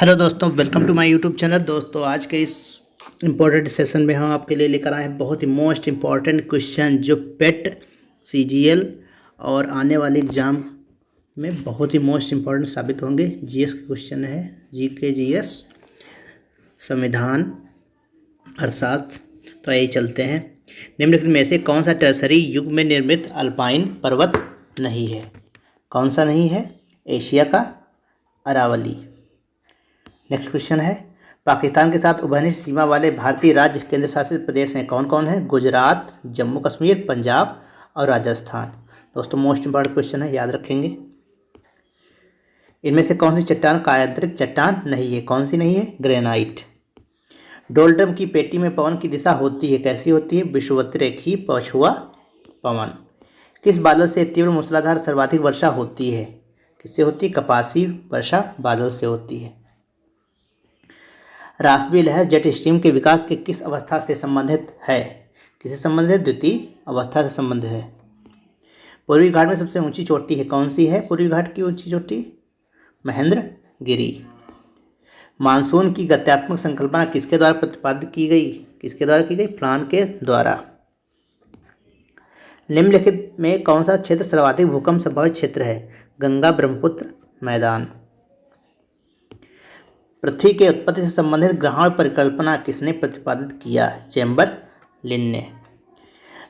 Hello दोस्तों, welcome to my YouTube channel. दोस्तों, आज के इस इम्पोर्टेंट सेशन में हम आपके लिए लेकर आए हैं बहुत ही मोस्ट इम्पॉर्टेंट क्वेश्चन जो पेट सीजीएल और आने वाले एग्ज़ाम में बहुत ही मोस्ट इम्पॉर्टेंट साबित होंगे। जीएस के क्वेश्चन है, जीके जीएस, संविधान, अर्थशास्त्र। तो आइए चलते हैं। निम्नलिखित में से कौन सा टर्सरी युग में निर्मित अल्पाइन पर्वत नहीं है? कौन सा नहीं है? एशिया का अरावली। नेक्स्ट क्वेश्चन है, पाकिस्तान के साथ उभयनिष्ठ सीमा वाले भारतीय राज्य केंद्र शासित प्रदेश हैं कौन कौन है? गुजरात, जम्मू कश्मीर, पंजाब और राजस्थान। दोस्तों, मोस्ट इंपॉर्टेंट क्वेश्चन है, याद रखेंगे। इनमें से कौन सी चट्टान कायांतरित चट्टान नहीं है? कौन सी नहीं है? ग्रेनाइट। डोलड्रम की पेटी में पवन की दिशा होती है, कैसी होती है? विषुवत रेखी पछुआ पवन। किस बादल से तीव्र मूसलाधार सर्वाधिक वर्षा होती है? किससे होती है? कपासी वर्षा बादल से होती है। रासबी लहर जेट स्ट्रीम के विकास के किस अवस्था से संबंधित है? किससे संबंधित है? द्वितीय अवस्था से संबंधित है। पूर्वी घाट में सबसे ऊंची चोटी है, कौन सी है पूर्वी घाट की ऊंची चोटी? महेंद्रगिरी। मानसून की गत्यात्मक संकल्पना किसके द्वारा प्रतिपादित की गई? किसके द्वारा की गई? प्लान के द्वारा। निम्नलिखित में कौन सा क्षेत्र सर्वाधिक भूकंप संभावित क्षेत्र है? गंगा ब्रह्मपुत्र मैदान। पृथ्वी के उत्पत्ति से संबंधित ग्रहण परिकल्पना किसने प्रतिपादित किया? चैम्बरलिन ने।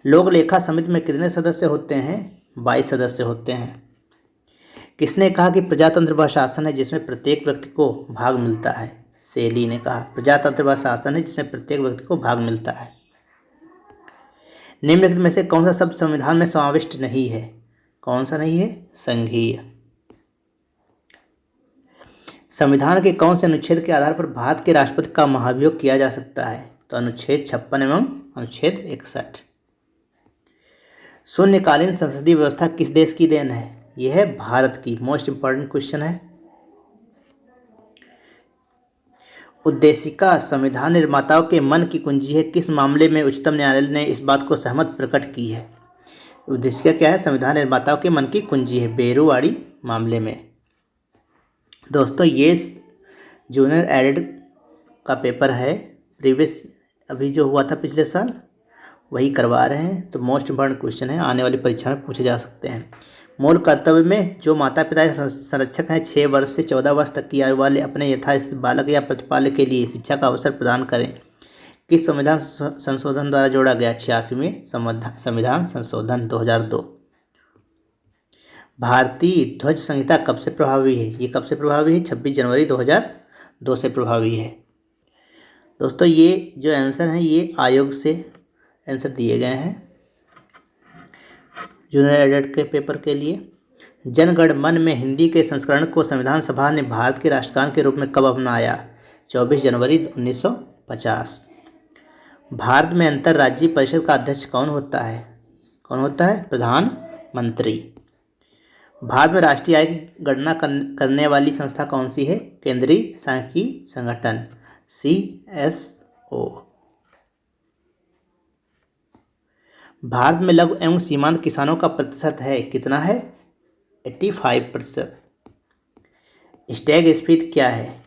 लोक लेखा समिति में कितने सदस्य होते हैं? 22 सदस्य होते हैं। किसने कहा कि प्रजातंत्र वह शासन है जिसमें प्रत्येक व्यक्ति को भाग मिलता है? सेली ने कहा प्रजातंत्र वह शासन है जिसमें प्रत्येक व्यक्ति को भाग मिलता है। निम्नलिखित में से कौन सा शब्द संविधान में समाविष्ट नहीं है? कौन सा नहीं है? संघीय। संविधान के कौन से अनुच्छेद के आधार पर भारत के राष्ट्रपति का महाभियोग किया जा सकता है? तो अनुच्छेद 56 एवं अनुच्छेद 61। शून्यकालीन संसदीय व्यवस्था किस देश की देन है? यह है भारत की। मोस्ट इंपॉर्टेंट क्वेश्चन है। उद्देशिका संविधान निर्माताओं के मन की कुंजी है, किस मामले में उच्चतम न्यायालय ने इस बात को सहमत प्रकट की है? उद्देशिका क्या है? संविधान निर्माताओं के मन की कुंजी है, बेरुवाड़ी मामले में। दोस्तों, ये जूनियर एडेड का पेपर है, प्रीवियस अभी जो हुआ था पिछले साल वही करवा रहे हैं। तो मोस्ट इम्पॉर्टेंट क्वेश्चन है, आने वाली परीक्षा में पूछे जा सकते हैं। मूल कर्तव्य में जो माता पिता या संरक्षक हैं 6 वर्ष से 14 वर्ष तक की आयु वाले अपने यथास्थित बालक या प्रतिपालक के लिए शिक्षा का अवसर प्रदान करें, किस संविधान संशोधन द्वारा जोड़ा गया? 86वें संविधान संशोधन 2002। भारतीय ध्वज संहिता कब से प्रभावी है? ये कब से प्रभावी है? 26 जनवरी 2002 से प्रभावी है। दोस्तों, ये जो आंसर हैं ये आयोग से आंसर दिए गए हैं जूनियर एडेड के पेपर के लिए। जनगण मन में हिंदी के संस्करण को संविधान सभा ने भारत के राष्ट्रगान के रूप में कब अपनाया? 24 जनवरी 1950। भारत में अंतर्राज्यीय परिषद का अध्यक्ष कौन होता है? कौन होता है? प्रधानमंत्री। भारत में राष्ट्रीय आय की गणना करने वाली संस्था कौन सी है? केंद्रीय सांख्यिकी संगठन, CSO। भारत में लघु एवं सीमांत किसानों का प्रतिशत है, कितना है? 85%। स्टैग्फलेशन क्या है?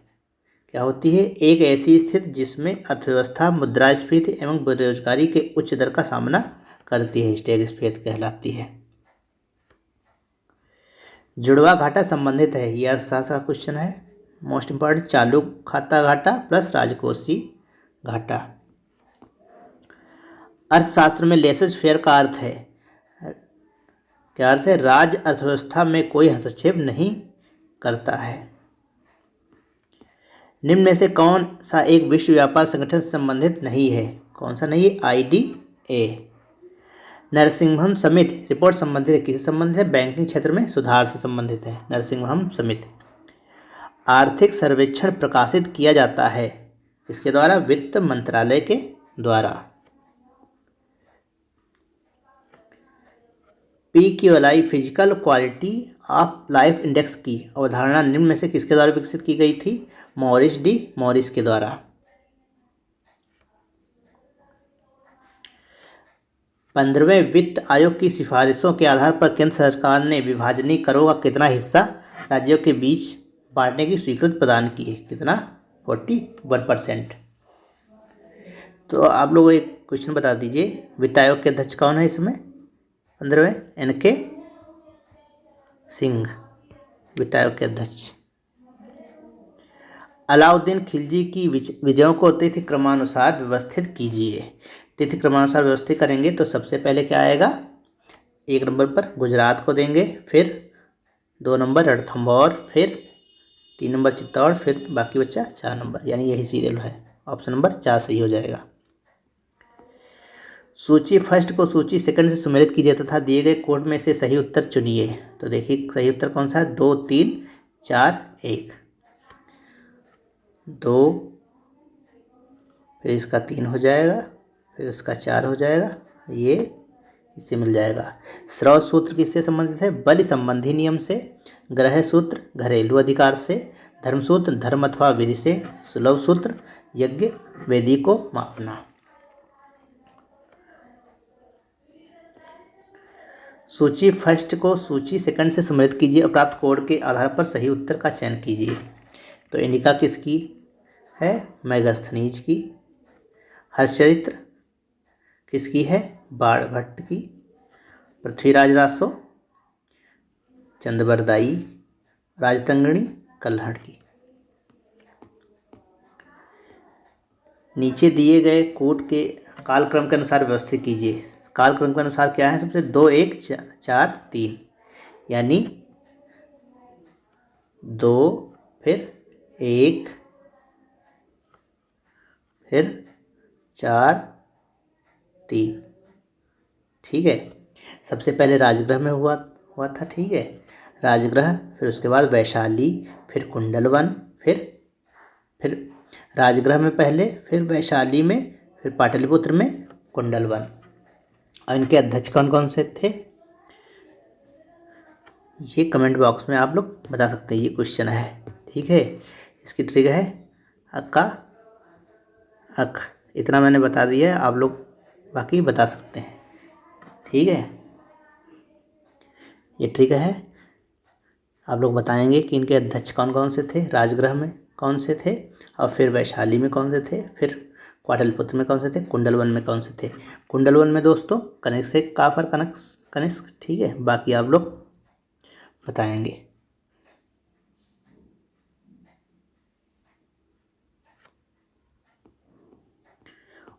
क्या होती है? एक ऐसी स्थिति जिसमें अर्थव्यवस्था मुद्रास्फीति एवं बेरोजगारी के उच्च दर का सामना करती है, स्टैग्फलेशन कहलाती है। जुड़वा घाटा संबंधित है, यह अर्थशास्त्र का क्वेश्चन है, मोस्ट इंपॉर्टेंट। चालू खाता घाटा प्लस राजकोषीय घाटा। अर्थशास्त्र में लेसेज फेयर का अर्थ है, क्या अर्थ है? राज्य अर्थव्यवस्था में कोई हस्तक्षेप नहीं करता है। निम्न में से कौन सा एक विश्व व्यापार संगठन से संबंधित नहीं है? कौन सा नहीं है? IDA। नरसिंहम समिति रिपोर्ट संबंधित है, किससे संबंधित है? बैंकिंग क्षेत्र में सुधार से संबंधित है नरसिंहम समिति। आर्थिक सर्वेक्षण प्रकाशित किया जाता है किसके द्वारा? वित्त मंत्रालय के द्वारा। PQLI physical quality of life index की अवधारणा निम्न में से किसके द्वारा विकसित की गई थी? मॉरिस डी मॉरिस के द्वारा। 15वें वित्त आयोग की सिफारिशों के आधार पर केंद्र सरकार ने विभाजनीय करों का कितना हिस्सा राज्यों के बीच बांटने की स्वीकृति प्रदान की है। कितना? 41%। तो आप लोग एक क्वेश्चन बता दीजिए, वित्त आयोग के अध्यक्ष कौन है इसमें? 15वें NK सिंह वित्त आयोग के अध्यक्ष। अलाउद्दीन खिलजी की विजयों को तिथि क्रमानुसार व्यवस्थित कीजिए। तिथि क्रमानुसार व्यवस्थित करेंगे तो सबसे पहले क्या आएगा? 1 नंबर पर गुजरात को देंगे, फिर 2 नंबर रणथंभौर, फिर 3 नंबर चित्तौड़, फिर बाकी बच्चा 4 नंबर, यानी यही सीरियल है। ऑप्शन नंबर 4 सही हो जाएगा। सूची फर्स्ट को सूची सेकंड से सम्मिलित कीजिए तथा दिए गए कोड में से सही उत्तर चुनिए। तो देखिए सही उत्तर कौन सा है? 2, 3, 4, 1। 2, फिर इसका 3 हो जाएगा, फिर इसका 4 हो जाएगा, ये इससे मिल जाएगा। स्रव सूत्र किससे संबंधित है? बलि संबंधी नियम से। ग्रह सूत्र घरेलू अधिकार से। धर्म सूत्र धर्म अथवा विधि से। सुलभ सूत्र यज्ञ वेदी को मापना। सूची फर्स्ट को सूची सेकंड से सम्मिलित कीजिए और प्राप्त कोड के आधार पर सही उत्तर का चयन कीजिए। तो इंडिका किसकी है? मेगास्थनीज की। हर्षचरित्र किसकी है? बाणभट्ट की। पृथ्वीराज रासो चंद्रबरदाई। राजतंगणी कल्हड़ की। नीचे दिए गए कोड के कालक्रम के अनुसार व्यवस्थित कीजिए। कालक्रम के अनुसार क्या है? सबसे 2, 1, 4, 3, यानी 2, फिर 1, फिर 4, 3। ठीक है। सबसे पहले राजगृह में हुआ था। ठीक है, राजगृह, फिर उसके बाद वैशाली, फिर कुंडलवन, फिर राजगृह में पहले, फिर वैशाली में, फिर पाटलिपुत्र में, कुंडलवन। और इनके अध्यक्ष कौन कौन से थे? ये कमेंट बॉक्स में आप लोग बता सकते हैं। ये क्वेश्चन है। ठीक है, इसकी ट्रिक है अक्का अक। इतना मैंने बता दिया है, आप लोग बाकी बता सकते हैं। ठीक है, ये ट्रिक है। आप लोग बताएंगे कि इनके अध्यक्ष कौन कौन से थे, राजगृह में कौन से थे, और फिर वैशाली में कौन से थे, फिर पाटलिपुत्र में कौन से थे, कुंडलवन में कौन से थे। कुंडलवन में दोस्तों कनिष्क से काफर कनिष्क। ठीक है, बाकी आप लोग बताएंगे।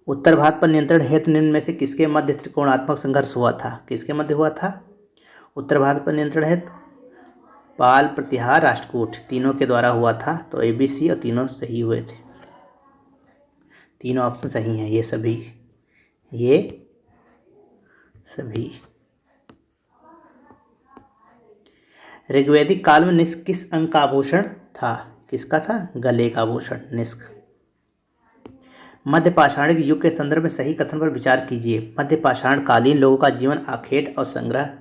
उत्तर भारत पर नियंत्रण हेतु निम्न में से किसके मध्य त्रिकोणात्मक संघर्ष हुआ था? किसके मध्य हुआ था उत्तर भारत पर नियंत्रण हेतु? पाल, प्रतिहार, राष्ट्रकूट, तीनों के द्वारा हुआ था। तो ABC और तीनों सही हुए थे। तीनों ऑप्शन सही हैं, ये सभी। ऋग्वैदिक काल में निष्क किस अंग का आभूषण था? किसका था? गले का आभूषण निष्क। मध्य पाषाणिक युग के संदर्भ में सही कथन पर विचार कीजिए। मध्य पाषाण कालीन लोगों का जीवन आखेट और संग्रह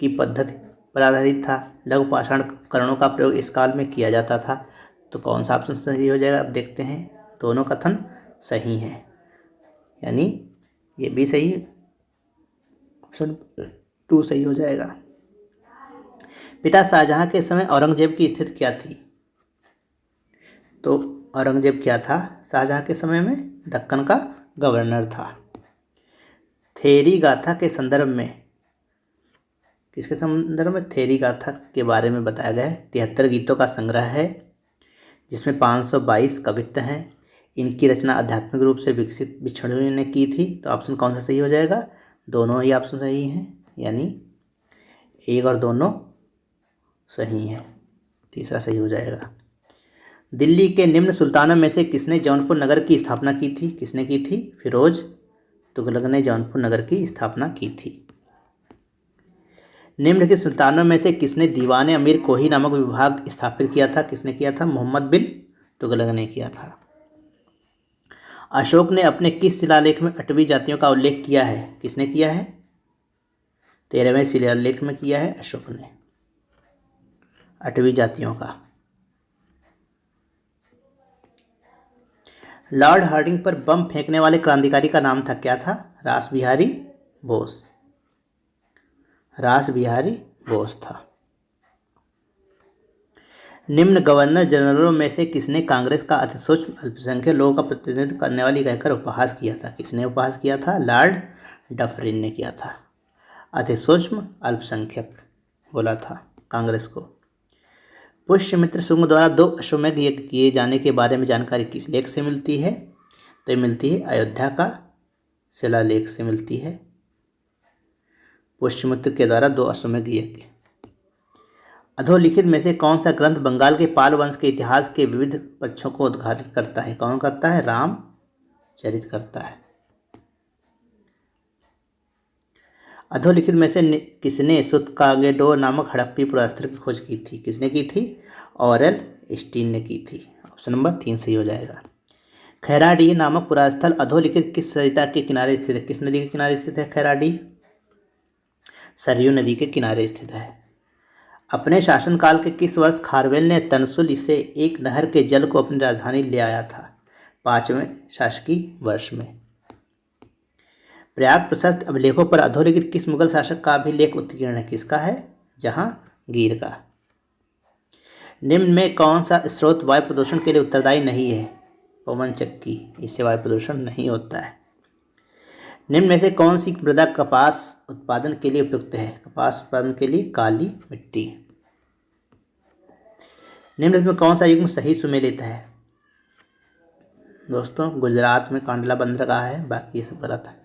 की पद्धति पर आधारित था। लघु पाषाण करणों का प्रयोग इस काल में किया जाता था। तो कौन सा ऑप्शन सही हो जाएगा? अब देखते हैं। दोनों कथन सही हैं, यानी ये भी सही, ऑप्शन 2 सही हो जाएगा। पिता शाहजहां के समय औरंगजेब की स्थिति क्या थी? तो औरंगजेब क्या था शाहजहां के समय में? दक्कन का गवर्नर था। थेरी गाथा के संदर्भ में, किसके संदर्भ में? थेरी गाथा के बारे में बताया गया है। 73 गीतों का संग्रह है जिसमें 522 कवित्त हैं। इनकी रचना आध्यात्मिक रूप से विकसित बिछड़ियों ने की थी। तो ऑप्शन कौन सा सही हो जाएगा? दोनों ही ऑप्शन सही हैं, यानी 1 और दोनों सही हैं। तीसरा सही हो जाएगा। दिल्ली के निम्न सुल्तानों में से किसने जौनपुर नगर की स्थापना की थी? किसने की थी? फिरोज तुगलक ने जौनपुर नगर की स्थापना की थी। निम्न के सुल्तानों में से किसने दीवाने अमीर कोही नामक विभाग स्थापित किया था? किसने किया था? मोहम्मद बिन तुगलक ने किया था। अशोक ने अपने किस शिलालेख में 8वीं जातियों का उल्लेख किया है? किसने किया है? 13वें शिलालेख में किया है अशोक ने 8वीं जातियों का। लॉर्ड हार्डिंग पर बम फेंकने वाले क्रांतिकारी का नाम था, क्या था? रासबिहारी बोस। रासबिहारी बोस था। निम्न गवर्नर जनरलों में से किसने कांग्रेस का अतिसूक्ष्म अल्पसंख्यक लोगों का प्रतिनिधित्व करने वाली कहकर उपहास किया था? किसने उपहास किया था? लॉर्ड डफरिन ने किया था। अतिसूक्ष्म अल्पसंख्यक बोला था कांग्रेस को। पुष्यमित्र शुंग द्वारा 2 अश्वमेध यज्ञ किए जाने के बारे में जानकारी किस लेख से मिलती है? तो ये मिलती है अयोध्या का शिलालेख से मिलती है। पुष्यमित्र के द्वारा 2 अश्वमेध यज्ञ। अधोलिखित में से कौन सा ग्रंथ बंगाल के पाल वंश के इतिहास के विविध पक्षों को उद्घाटित करता है? कौन करता है? रामचरित करता है। अधोलिखित में से किसने सुतकागेडोर नामक हड़प्पी पुरास्त्र की खोज की थी? किसने की थी? ऑरेल स्टीन ने की थी। ऑप्शन नंबर 3 सही हो जाएगा। खैराडीह नामक पुरास्थल अधोलिखित किस सरिता के किनारे स्थित है? किस नदी के किनारे स्थित है खैराडीह? सरयू नदी के किनारे स्थित है। अपने शासनकाल के किस वर्ष खारवेल ने तनसुल से एक नहर के जल को अपनी राजधानी ले आया था? 5वें शासकीय वर्ष में। पर्याप्त प्रशस्त अभिलेखों पर अधोलिखित किस मुगल शासक का अभिलेख उत्कीर्ण है? किसका है? जहांगीर का। निम्न में कौन सा स्रोत वायु प्रदूषण के लिए उत्तरदायी नहीं है? पवन चक्की, इससे वायु प्रदूषण नहीं होता है। निम्न में से कौन सी मृदा कपास उत्पादन के लिए उपयुक्त है? कपास उत्पादन के लिए काली मिट्टी। निम्न में कौन सा युग्म सही सुमेलित है? दोस्तों गुजरात में कांडला बंदरगाह है, बाकी ये सब गलत है।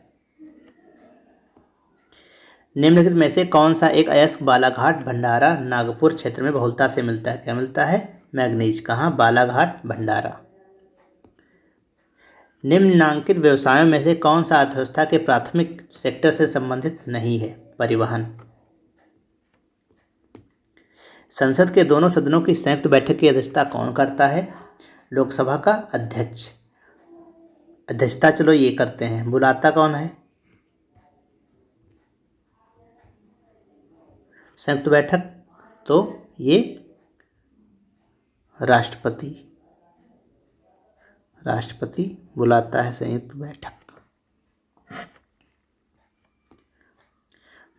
निम्नलिखित में से कौन सा एक अयस्क बालाघाट भंडारा नागपुर क्षेत्र में बहुलता से मिलता है? क्या मिलता है? मैग्नीज। कहाँ? बालाघाट भंडारा। निम्नांकित व्यवसायों में से कौन सा अर्थव्यवस्था के प्राथमिक सेक्टर से संबंधित नहीं है? परिवहन। संसद के दोनों सदनों की संयुक्त बैठक की अध्यक्षता कौन करता है? लोकसभा का अध्यक्ष। अध्यक्षता चलो ये करते हैं, बुलाता कौन है? संयुक्त बैठक तो ये राष्ट्रपति बुलाता है संयुक्त बैठक।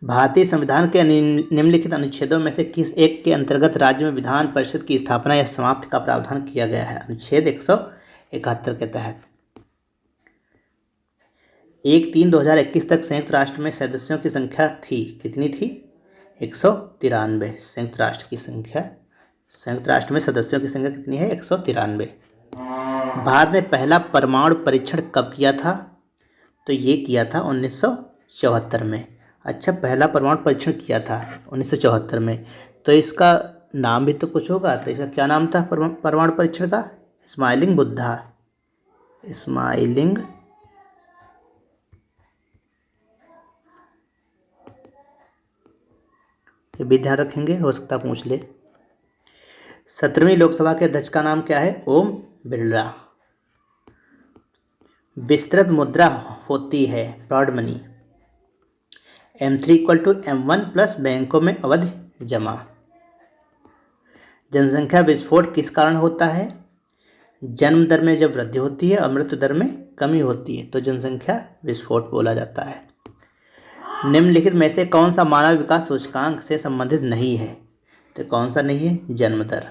भारतीय संविधान के निम्नलिखित अनुच्छेदों में से किस एक के अंतर्गत राज्य में विधान परिषद की स्थापना या समाप्ति का प्रावधान किया गया है? अनुच्छेद 171 के तहत। 1/3/2021 तक संयुक्त राष्ट्र में सदस्यों की संख्या थी, कितनी थी? 193। संयुक्त राष्ट्र में सदस्यों की संख्या कितनी है? 193। भारत ने पहला परमाणु परीक्षण कब किया था? तो ये किया था 1974 में। अच्छा, पहला परमाणु परीक्षण किया था 1974 में, तो इसका नाम भी तो कुछ होगा। तो इसका क्या नाम था परमाणु परीक्षण का? स्माइलिंग बुद्धा। ये भी ध्यान रखेंगे, हो सकता पूछ ले। 17वीं लोकसभा के अध्यक्ष का नाम क्या है? ओम बिरला। विस्तृत मुद्रा होती है broad money. M3 = M1 plus बैंकों में अवधि जमा। जनसंख्या विस्फोट किस कारण होता है? जन्म दर में जब वृद्धि होती है और मृत्यु दर में कमी होती है तो जनसंख्या विस्फोट बोला जाता है। निम्नलिखित में से कौन सा मानव विकास सूचकांक से संबंधित नहीं है? तो कौन सा नहीं है? जन्म दर।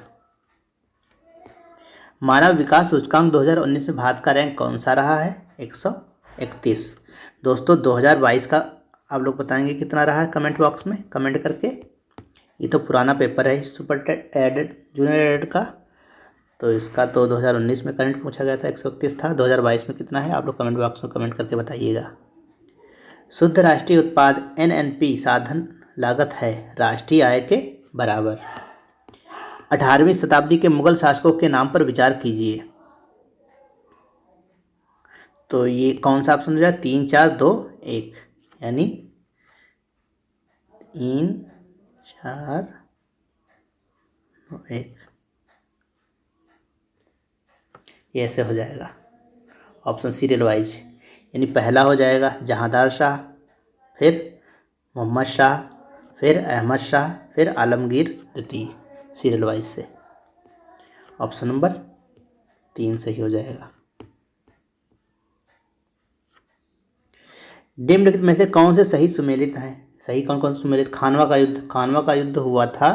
मानव विकास सूचकांक 2019 में भारत का रैंक कौन सा रहा है? 131। दोस्तों 2022 का आप लोग बताएंगे कितना रहा है कमेंट बॉक्स में कमेंट करके। ये तो पुराना पेपर है super TET aided junior aided का, तो इसका तो 2019 में करंट पूछा गया था, 131 था। 2022 में कितना है आप लोग कमेंट बॉक्स में कमेंट करके बताइएगा। शुद्ध राष्ट्रीय उत्पाद NNP साधन लागत है राष्ट्रीय आय के बराबर। 18वीं शताब्दी के मुगल शासकों के नाम पर विचार कीजिए। तो ये कौन सा ऑप्शन हो जाए? 3 4 2 1, यानी 3 4 2 1, ये ऐसे हो जाएगा ऑप्शन सीरियल वाइज। यानी पहला हो जाएगा जहांदार शाह, फिर मोहम्मद शाह, फिर अहमद शाह, फिर आलमगीर द्वितीय, सीरियल वाइज से। ऑप्शन नंबर 3 सही हो जाएगा। निम्नलिखित में से कौन से सही सुमेलित हैं? सही कौन कौन से सुमेलित? खानवा का युद्ध हुआ था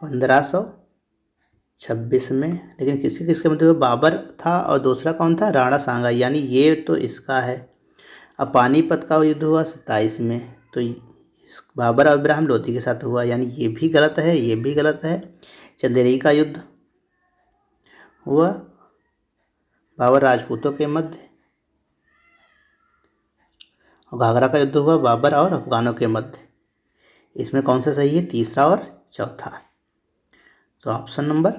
1526 में। लेकिन किसी किसके मध्य में बाबर था और दूसरा कौन था, राणा सांगा, यानी ये तो इसका है। अब पानीपत का युद्ध हुआ 27 में, तो बाबर और इब्राहिम लोदी के साथ हुआ, यानी ये भी गलत है, ये भी गलत है। चंदेरी का युद्ध हुआ बाबर राजपूतों के मध्य, और घाघरा का युद्ध हुआ बाबर और अफगानों के मध्य। इसमें कौन सा सही है, तीसरा और चौथा। तो ऑप्शन नंबर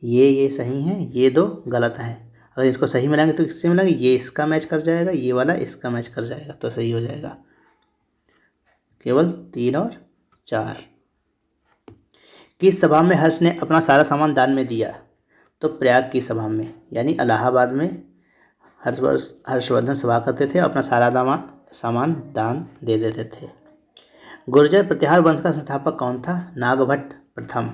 ये सही है, ये दो गलत है। अगर इसको सही मिलाएंगे तो किससे मिलाएंगे, ये इसका मैच कर जाएगा, ये वाला इसका मैच कर जाएगा, तो सही हो जाएगा। केवल 3 और 4। किस सभा में हर्ष ने अपना सारा सामान दान में दिया, तो प्रयाग की सभा में, यानी इलाहाबाद में हर्षवर्धन सभा करते थे, अपना सारा सामान दान दे देते थे। गुर्जर प्रतिहार वंश का संस्थापक कौन था, नागभट्ट प्रथम।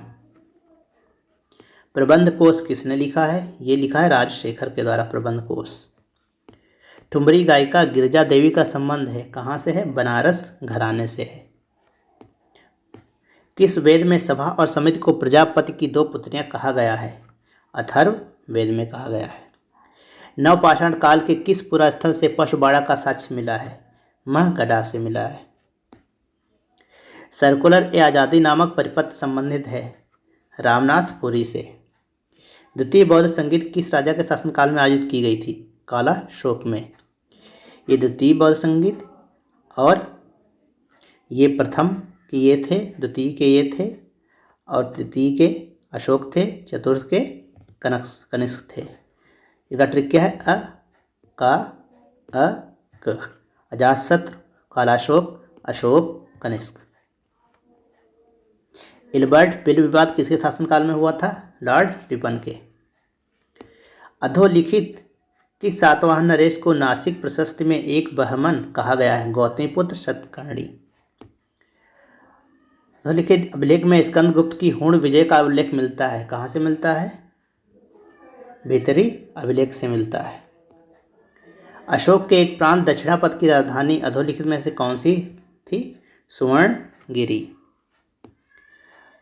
प्रबंध कोश किसने लिखा है, ये लिखा है राजशेखर के द्वारा, प्रबंध कोश। ठुमरी गायिका गिरिजा देवी का संबंध है, कहाँ से है, बनारस घराने से है। किस वेद में सभा और समिति को प्रजापति की 2 पुत्रियां कहा गया है, अथर्व वेद में कहा गया है। नवपाषाण काल के किस पुरास्थल से पशुबाड़ा का साक्ष्य मिला है, महगढ़ा से मिला है। सर्कुलर ए आज़ादी नामक परिपत्र संबंधित है, रामनाथपुरी से। द्वितीय बौद्ध संगीत किस राजा के शासनकाल में आयोजित की गई थी, काला शोक में। ये द्वितीय बौद्ध संगीत, और ये प्रथम के ये थे, द्वितीय के ये थे, और तृतीय के अशोक थे, चतुर्थ के कनिष्क थे। इसका ट्रिक क्या है, अ का अ क, अजातशत्रु, कालाशोक, अशोक, कनिष्क। इल्बर्ट बिल विवाद किसके शासनकाल में हुआ था, लॉर्ड रिपन के। अधोलिखित किस सातवाहन नरेश को नासिक प्रशस्ति में एक बहमन कहा गया है, गौतमीपुत्र सतकर्णी। अधोलिखित अभिलेख में स्कंदगुप्त की हुण विजय का उल्लेख मिलता है, कहाँ से मिलता है, भीतरी अभिलेख से मिलता है। अशोक के एक प्रांत दक्षिणापथ की राजधानी अधोलिखित में से कौन सी थी, सुवर्णगिरी।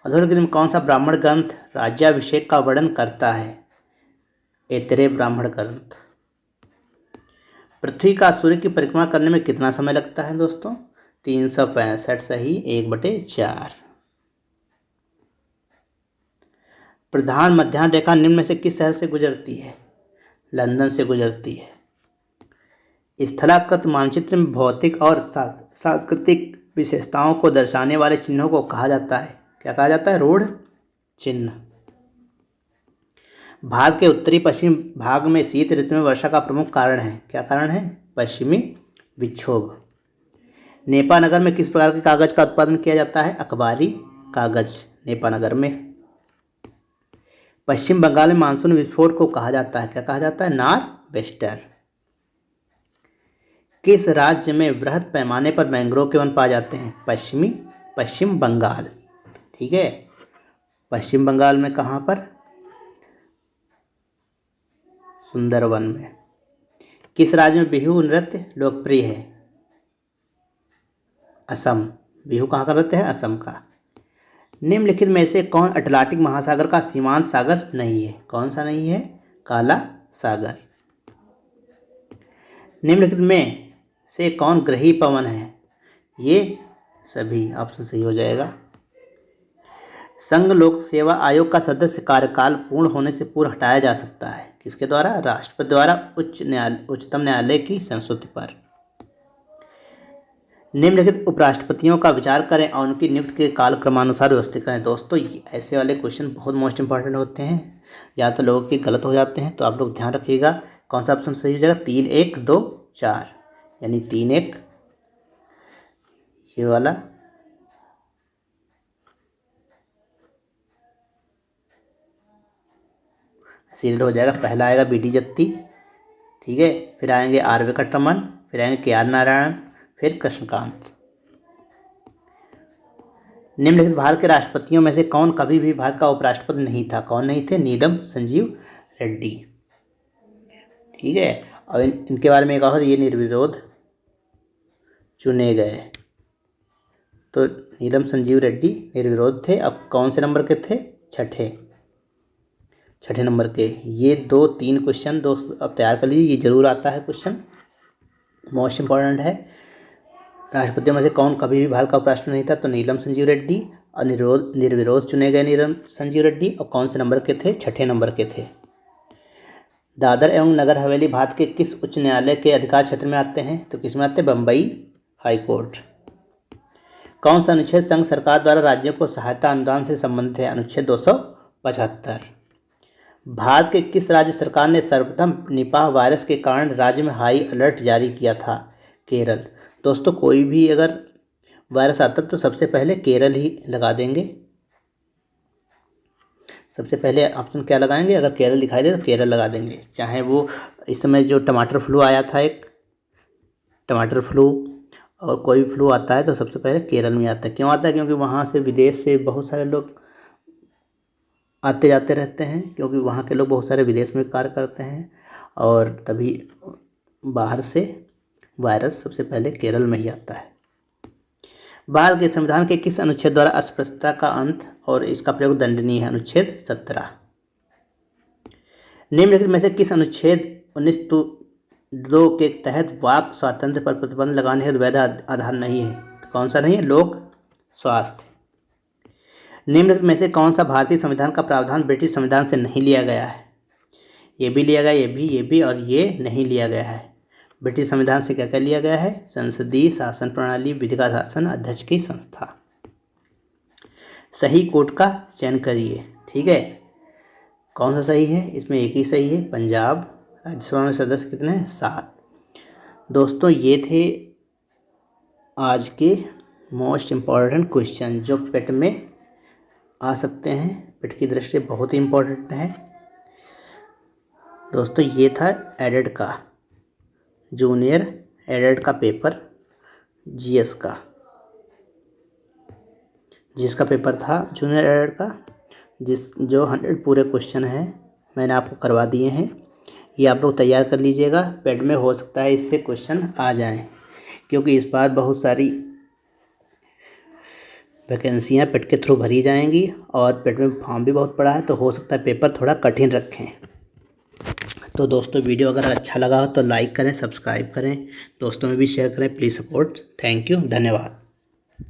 अधोलिखित में कौन सा ब्राह्मण ग्रंथ राज्याभिषेक का वर्णन करता है, ऐतरेय ब्राह्मण ग्रंथ। पृथ्वी का सूर्य की परिक्रमा करने में कितना समय लगता है दोस्तों, 365, सही 1/4। प्रधान मध्याह्न रेखा निम्न में से किस शहर से गुजरती है, लंदन से गुजरती है। स्थलाकृत मानचित्र में भौतिक और सांस्कृतिक विशेषताओं को दर्शाने वाले चिन्हों को कहा जाता है, क्या कहा जाता है, रूढ़ चिन्ह। भारत के उत्तरी पश्चिम भाग में शीत ऋतु में वर्षा का प्रमुख कारण है, क्या कारण है, पश्चिमी विक्षोभ। नेपानगर में किस प्रकार के कागज का उत्पादन किया जाता है, अखबारी कागज, नेपानगर में। पश्चिम बंगाल में मानसून विस्फोट को कहा जाता है, क्या कहा जाता है, नॉर्वेस्टर। किस राज्य में वृहद पैमाने पर मैंग्रोव के वन पाए जाते हैं, पश्चिम बंगाल, ठीक है। पश्चिम बंगाल में कहाँ पर, सुंदरवन में। किस राज्य में बिहू नृत्य लोकप्रिय है, असम। बिहू कहाँ का नृत्य है, असम का। निम्नलिखित में से कौन अटलांटिक महासागर का सीमांत सागर नहीं है, कौन सा नहीं है, काला सागर। निम्नलिखित में से कौन ग्रही पवन है, ये सभी, ऑप्शन सही हो जाएगा। संघ लोक सेवा आयोग का सदस्य कार्यकाल पूर्ण होने से पूर्व हटाया जा सकता है, किसके द्वारा, राष्ट्रपति द्वारा उच्चतम न्यायालय की संस्तुति पर। निम्नलिखित उपराष्ट्रपतियों का विचार करें और उनकी नियुक्ति के कालक्रमानुसार व्यवस्थित करें। दोस्तों ऐसे वाले क्वेश्चन बहुत मोस्ट इंपॉर्टेंट होते हैं, या तो लोगों के गलत हो जाते हैं, तो आप लोग ध्यान रखिएगा कौन सा ऑप्शन सही हो जाएगा, 3, 1, 2, 4, यानी 3, 1 ये वाला, सीरियल हो जाएगा। पहला आएगा बी डी जत्ती, ठीक है, फिर आएंगे आर वेंकटरमन, फिर आएंगे के आर नारायण, फिर कृष्णकांत। निम्नलिखित भारत के राष्ट्रपतियों में से कौन कभी भी भारत का उपराष्ट्रपति नहीं था, कौन नहीं थे, नीलम संजीव रेड्डी, ठीक है। और इनके बारे में एक और, ये निर्विरोध चुने गए। तो नीलम संजीव रेड्डी निर्विरोध थे। अब कौन से नंबर के थे? छठे नंबर के। ये 2-3 क्वेश्चन दोस्त अब तैयार कर लीजिए, ये जरूर आता है क्वेश्चन, मोस्ट इम्पॉर्टेंट है। राष्ट्रपतियों में से कौन कभी भी भारत का उपराष्ट्रपति नहीं था? तो नीलम संजीव रेड्डी। और निर्विरोध चुने गए नीलम संजीव रेड्डी। और कौन से नंबर के थे? छठे नंबर के थे। दादर एवं नगर हवेली भारत के किस उच्च न्यायालय के अधिकार क्षेत्र में आते हैं? तो किस में आते हैं? Bombay high court. कौन सा अनुच्छेद संघ सरकार द्वारा राज्यों को सहायता अनुदान से संबंधित है? अनुच्छेद 275। भारत के किस राज्य सरकार ने सर्वप्रथम निपाह वायरस के कारण राज्य में हाई अलर्ट जारी किया था? केरल। दोस्तों कोई भी अगर वायरस आता तो सबसे पहले केरल ही लगा देंगे। सबसे पहले ऑप्शन क्या लगाएंगे? अगर केरल दिखाई दे तो केरल लगा देंगे। चाहे वो इस समय जो टमाटर फ्लू आया था, एक टमाटर फ्लू, और कोई भी फ्लू आता है तो सबसे पहले केरल में आता है। क्यों आता है? क्योंकि वहाँ से विदेश से बहुत सारे लोग आते जाते रहते हैं, क्योंकि वहाँ के लोग बहुत सारे विदेश में कार्य करते हैं, और तभी बाहर से वायरस सबसे पहले केरल में ही आता है। भारत के संविधान के किस अनुच्छेद द्वारा अस्पृश्यता का अंत और इसका प्रयोग दंडनीय है? अनुच्छेद 17। निम्नलिखित में से किस अनुच्छेद 19(2) के तहत वाक स्वातंत्र्य पर प्रतिबंध लगाने हेतु वैध आधार नहीं है? तो कौन सा नहीं है? लोक स्वास्थ्य। निम्नलिखित में से कौन सा भारतीय संविधान का प्रावधान ब्रिटिश संविधान से नहीं लिया गया है? ये भी लिया गया, ये भी और ये नहीं लिया गया है। ब्रिटिश संविधान से क्या क्या लिया गया है? संसदीय शासन प्रणाली, विधि का शासन, अध्यक्ष की संस्था। सही कोर्ट का चयन करिए। ठीक है, कौन सा सही है? इसमें एक ही सही है, पंजाब। राज्यसभा में सदस्य कितने हैं? 7। दोस्तों ये थे आज के मोस्ट इम्पॉर्टेंट क्वेश्चन जो पेट में आ सकते हैं। पेट की दृष्टि बहुत ही इम्पोर्टेंट है दोस्तों। ये था एडेड का, जूनियर एडेड का पेपर, जीएस का पेपर था जूनियर एडेड का, जो 100 पूरे क्वेश्चन हैं मैंने आपको करवा दिए हैं। ये आप लोग तैयार कर लीजिएगा। पेट में हो सकता है इससे क्वेश्चन आ जाएं, क्योंकि इस बार बहुत सारी वैकेंसियाँ पेट के थ्रू भरी जाएंगी और पेट में फॉर्म भी बहुत पड़ा है, तो हो सकता है पेपर थोड़ा कठिन रखें। तो दोस्तों वीडियो अगर अच्छा लगा हो तो लाइक करें, सब्सक्राइब करें, दोस्तों में भी शेयर करें। Please support. थैंक यू, धन्यवाद।